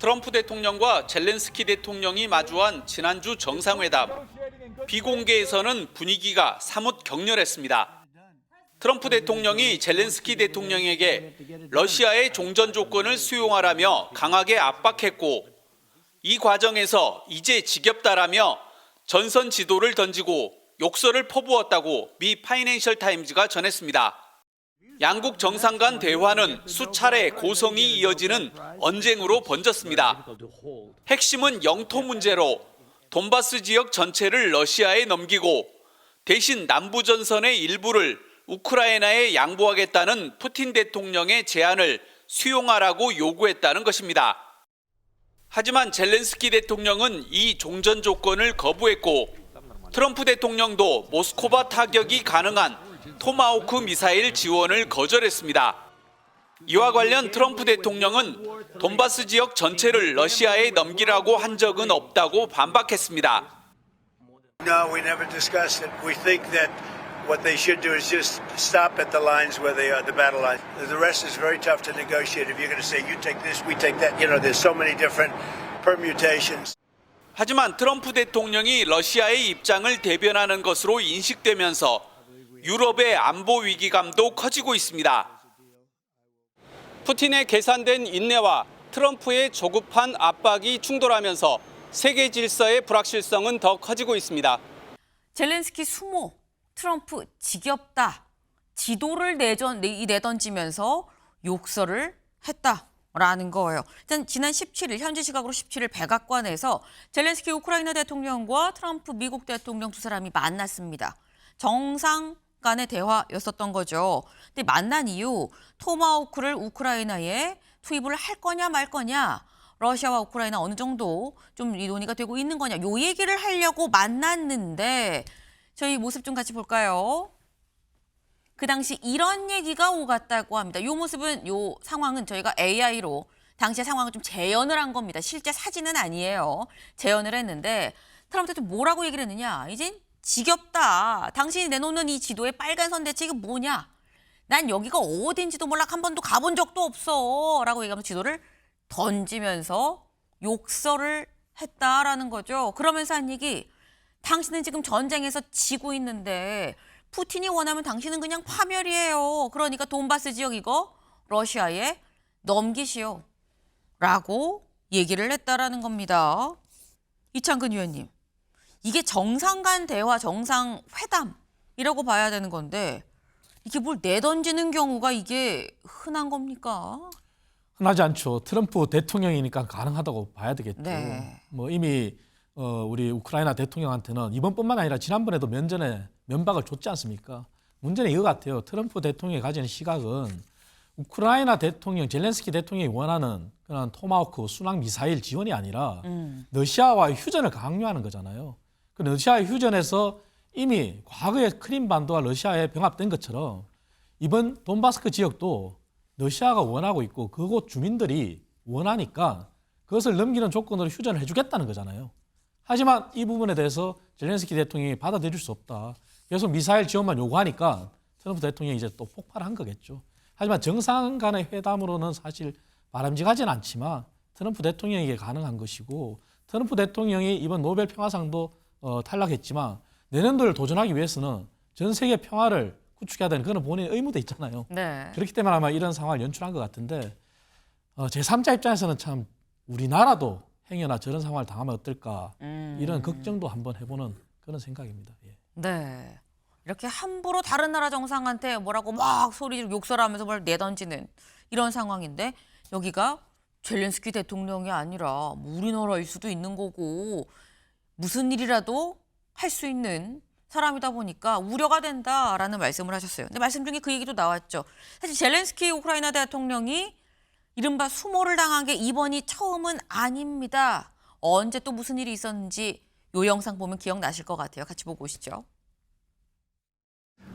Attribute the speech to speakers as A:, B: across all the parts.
A: 트럼프 대통령과 젤렌스키 대통령이 마주한 지난주 정상회담. 비공개에서는 분위기가 사뭇 격렬했습니다. 트럼프 대통령이 젤렌스키 대통령에게 러시아의 종전 조건을 수용하라며 강하게 압박했고, 이 과정에서 이제 지겹다라며 전선 지도를 던지고 욕설을 퍼부었다고 미 파이낸셜 타임즈가 전했습니다. 양국 정상 간 대화는 수차례 고성이 이어지는 언쟁으로 번졌습니다. 핵심은 영토 문제로 돈바스 지역 전체를 러시아에 넘기고 대신 남부 전선의 일부를 우크라이나에 양보하겠다는 푸틴 대통령의 제안을 수용하라고 요구했다는 것입니다. 하지만 젤렌스키 대통령은 이 종전 조건을 거부했고, 트럼프 대통령도 모스크바 타격이 가능한 토마호크 미사일 지원을 거절했습니다. 이와 관련 트럼프 대통령은 돈바스 지역 전체를 러시아에 넘기라고 한 적은 없다고 반박했습니다.
B: No, we never discussed it. We think that what they should do is just stop at the lines where they are, the battle lines. The rest is very tough to negotiate. If you're going to say you take this, we take that, there's so many different permutations.
A: 하지만 트럼프 대통령이 러시아의 입장을 대변하는 것으로 인식되면서 유럽의 안보 위기감도 커지고 있습니다. 푸틴의 계산된 인내와 트럼프의 조급한 압박이 충돌하면서 세계 질서의 불확실성은 더 커지고 있습니다.
C: 젤렌스키 수모, 트럼프 지겹다, 지도를 내던지면서 욕설을 했다라는 거예요. 일단 지난 17일, 현지 시각으로 17일 백악관에서 젤렌스키 우크라이나 대통령과 트럼프 미국 대통령 두 사람이 만났습니다. 정상 간의 대화였었던 거죠. 근데 만난 이후 토마호크를 우크라이나에 투입을 할 거냐 말 거냐, 러시아와 우크라이나 어느 정도 좀 이 논의가 되고 있는 거냐, 요 얘기를 하려고 만났는데 저희 모습 좀 같이 볼까요? 그 당시 이런 얘기가 오갔다고 합니다. 요 모습은, 요 상황은 저희가 AI로 당시의 상황을 좀 재현을 한 겁니다. 실제 사진은 아니에요. 재현을 했는데 트럼프 대통령이 뭐라고 얘기를 했느냐. 이젠 지겹다. 당신이 내놓는 이 지도의 빨간 선 대체 뭐냐. 난 여기가 어딘지도 몰라. 한 번도 가본 적도 없어. 라고 얘기하면서 지도를 던지면서 욕설을 했다라는 거죠. 그러면서 한 얘기, 당신은 지금 전쟁에서 지고 있는데 푸틴이 원하면 당신은 그냥 파멸이에요. 그러니까 돈바스 지역 이거 러시아에 넘기시오. 라고 얘기를 했다라는 겁니다. 이창근 의원님, 이게 정상 간 대화, 정상회담이라고 봐야 되는 건데 이게 뭘 내던지는 경우가 이게 흔한 겁니까?
D: 흔하지 않죠. 트럼프 대통령이니까 가능하다고 봐야 되겠죠.
C: 네.
D: 뭐 이미 우리 우크라이나 대통령한테는 이번뿐만 아니라 지난번에도 면전에 면박을 줬지 않습니까? 문제는 이거 같아요. 트럼프 대통령이 가지는 시각은 우크라이나 대통령, 젤렌스키 대통령이 원하는 그런 토마호크 순항 미사일 지원이 아니라 러시아와의 휴전을 강요하는 거잖아요. 그 러시아의 휴전에서 이미 과거에 크림반도와 러시아에 병합된 것처럼 이번 돈바스크 지역도 러시아가 원하고 있고 그곳 주민들이 원하니까 그것을 넘기는 조건으로 휴전을 해주겠다는 거잖아요. 하지만 이 부분에 대해서 젤렌스키 대통령이 받아들일 수 없다. 계속 미사일 지원만 요구하니까 트럼프 대통령이 이제 또 폭발한 거겠죠. 하지만 정상 간의 회담으로는 사실 바람직하진 않지만 트럼프 대통령에게 가능한 것이고, 트럼프 대통령이 이번 노벨 평화상도 탈락했지만 내년도를 도전하기 위해서는 전 세계 평화를 구축해야 되는 그런 본인의 의무도 있잖아요.
C: 네.
D: 그렇기 때문에 아마 이런 상황을 연출한 것 같은데 제3자 입장에서는 참 우리나라도 행여나 저런 상황을 당하면 어떨까 이런 걱정도 한번 해보는 그런 생각입니다. 예.
C: 네. 이렇게 함부로 다른 나라 정상한테 뭐라고 막 소리 지르고 욕설하면서 뭘 내던지는 이런 상황인데, 여기가 젤렌스키 대통령이 아니라 뭐 우리나라일 수도 있는 거고 무슨 일이라도 할 수 있는 사람이다 보니까 우려가 된다라는 말씀을 하셨어요. 근데 말씀 중에 그 얘기도 나왔죠. 사실 젤렌스키 우크라이나 대통령이 이른바 수모를 당한 게 이번이 처음은 아닙니다. 언제 또 무슨 일이 있었는지 이 영상 보면 기억나실 것 같아요. 같이 보고 오시죠.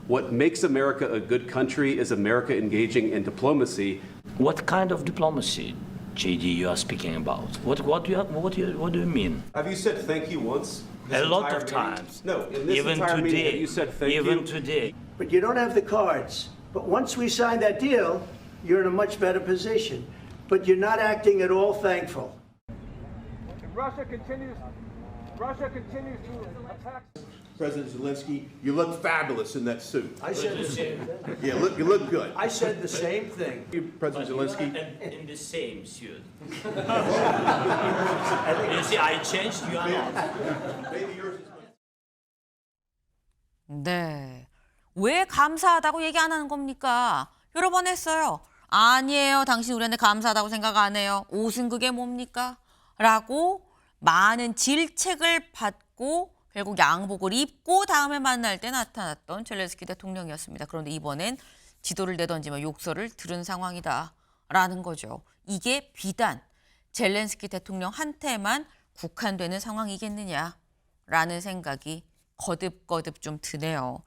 E: What makes America a good country is America engaging in diplomacy.
F: What kind of diplomacy, JD, you are speaking about? What do you mean?
E: Have you said thank you once?
F: A lot of times.
E: No, in this
F: Even
E: entire meeting,
F: today.
E: have you said thank you?
F: Even today.
B: But you don't have the cards. But once we sign that deal, you're in a much better position. But you're not acting at all thankful.
G: Russia continues to attack.
H: President Zelensky, you look fabulous in that suit.
I: I said the same thing.
H: Yeah, you look good.
I: I said the same thing.
H: President Zelensky.
F: In the same suit. You see, I changed. You are not.
H: Maybe yours is.
C: 네. 왜 감사하다고 얘기 안 하는 겁니까? 여러 번 했어요. 아니에요. 당신 우리한테 감사하다고 생각 안 해요. 옷은 그게 뭡니까? 라고 많은 질책을 받고 결국 양복을 입고 다음에 만날 때 나타났던 젤렌스키 대통령이었습니다. 그런데 이번엔 지도를 내던지며 욕설을 들은 상황이다라는 거죠. 이게 비단 젤렌스키 대통령한테만 국한되는 상황이겠느냐라는 생각이 거듭거듭 좀 드네요.